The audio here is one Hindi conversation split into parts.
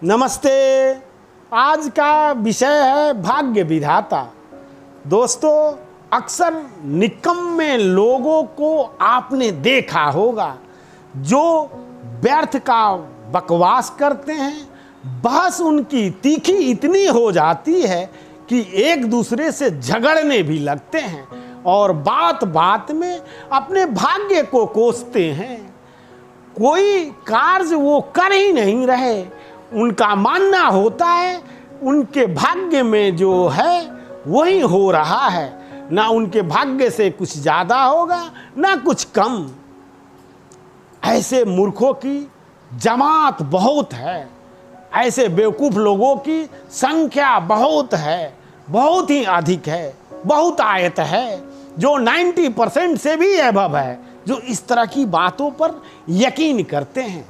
नमस्ते। आज का विषय है भाग्य विधाता। दोस्तों, अक्सर निकम्मे लोगों को आपने देखा होगा जो व्यर्थ का बकवास करते हैं। बहस उनकी तीखी इतनी हो जाती है कि एक दूसरे से झगड़ने भी लगते हैं और बात बात में अपने भाग्य को कोसते हैं। कोई कार्य वो कर ही नहीं रहे। उनका मानना होता है उनके भाग्य में जो है वही हो रहा है, ना उनके भाग्य से कुछ ज़्यादा होगा ना कुछ कम। ऐसे मूर्खों की जमात बहुत है, ऐसे बेवकूफ़ लोगों की संख्या बहुत है, बहुत ही अधिक है, बहुत आयत है, जो 90% से भी अबव है, जो इस तरह की बातों पर यकीन करते हैं।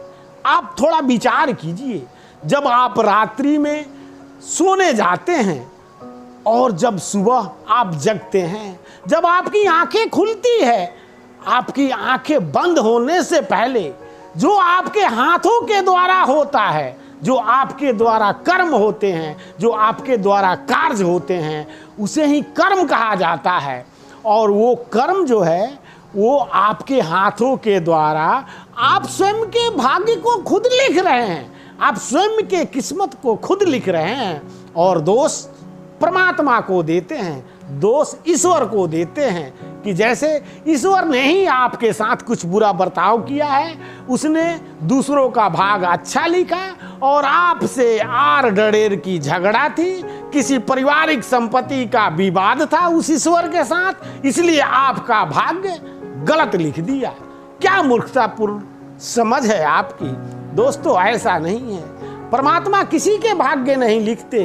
आप थोड़ा विचार कीजिए, जब आप रात्रि में सोने जाते हैं और जब सुबह आप जगते हैं, जब आपकी आंखें खुलती है, आपकी आंखें बंद होने से पहले जो आपके हाथों के द्वारा होता है, जो आपके द्वारा कर्म होते हैं, जो आपके द्वारा कार्य होते हैं, उसे ही कर्म कहा जाता है। और वो कर्म जो है वो आपके हाथों के द्वारा आप स्वयं के भाग्य को खुद लिख रहे हैं, आप स्वयं के किस्मत को खुद लिख रहे हैं। और दोष परमात्मा को देते हैं, दोष ईश्वर को देते हैं कि जैसे ईश्वर ने ही आपके साथ कुछ बुरा बर्ताव किया है, उसने दूसरों का भाग अच्छा लिखा और आपसे आर डरेर की झगड़ा थी, किसी पारिवारिक संपत्ति का विवाद था उस ईश्वर के साथ, इसलिए आपका भाग्य गलत लिख दिया। क्या मूर्खतापूर्ण समझ है आपकी। दोस्तों, ऐसा नहीं है। परमात्मा किसी के भाग्य नहीं लिखते,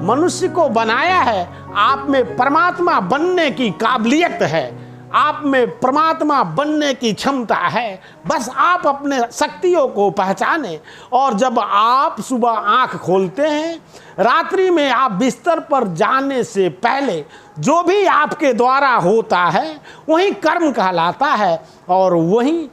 मनुष्य को बनाया है। आप में परमात्मा बनने की काबिलियत है, आप में परमात्मा बनने की क्षमता है। बस आप अपने शक्तियों को पहचाने और जब आप सुबह आंख खोलते हैं, रात्रि में आप बिस्तर पर जाने से पहले जो भी आपके द्वारा होता है वही कर्म कहलाता है और वही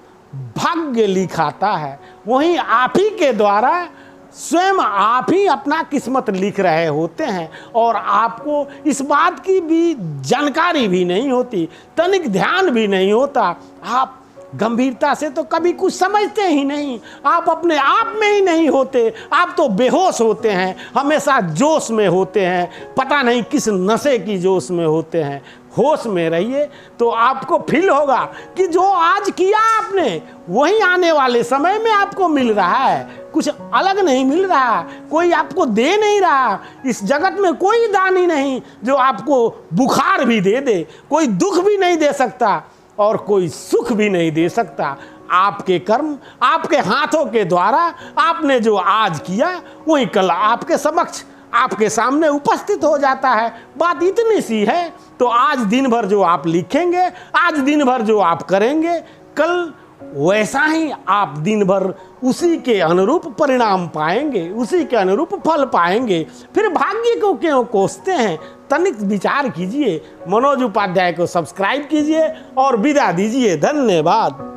भाग्य लिखाता है। वही आप ही के द्वारा स्वयं आप ही अपना किस्मत लिख रहे होते हैं और आपको इस बात की भी जानकारी भी नहीं होती, तनिक ध्यान भी नहीं होता। आप गंभीरता से तो कभी कुछ समझते ही नहीं, आप अपने आप में ही नहीं होते, आप तो बेहोश होते हैं, हमेशा जोश में होते हैं, पता नहीं किस नशे की जोश में होते हैं। होश में रहिए तो आपको फील होगा कि जो आज किया आपने वही आने वाले समय में आपको मिल रहा है, कुछ अलग नहीं मिल रहा, कोई आपको दे नहीं रहा। इस जगत में कोई दानी नहीं जो आपको बुखार भी दे दे, कोई दुख भी नहीं दे सकता और कोई सुख भी नहीं दे सकता। आपके कर्म आपके हाथों के द्वारा आपने जो आज किया वही कल आपके समक्ष आपके सामने उपस्थित हो जाता है। बात इतनी सी है। तो आज दिन भर जो आप लिखेंगे, आज दिन भर जो आप करेंगे, कल वैसा ही आप दिन भर उसी के अनुरूप परिणाम पाएंगे, उसी के अनुरूप फल पाएंगे। फिर भाग्य को क्यों कोसते हैं, तनिक विचार कीजिए। मनोज उपाध्याय को सब्सक्राइब कीजिए और विदा दीजिए। धन्यवाद।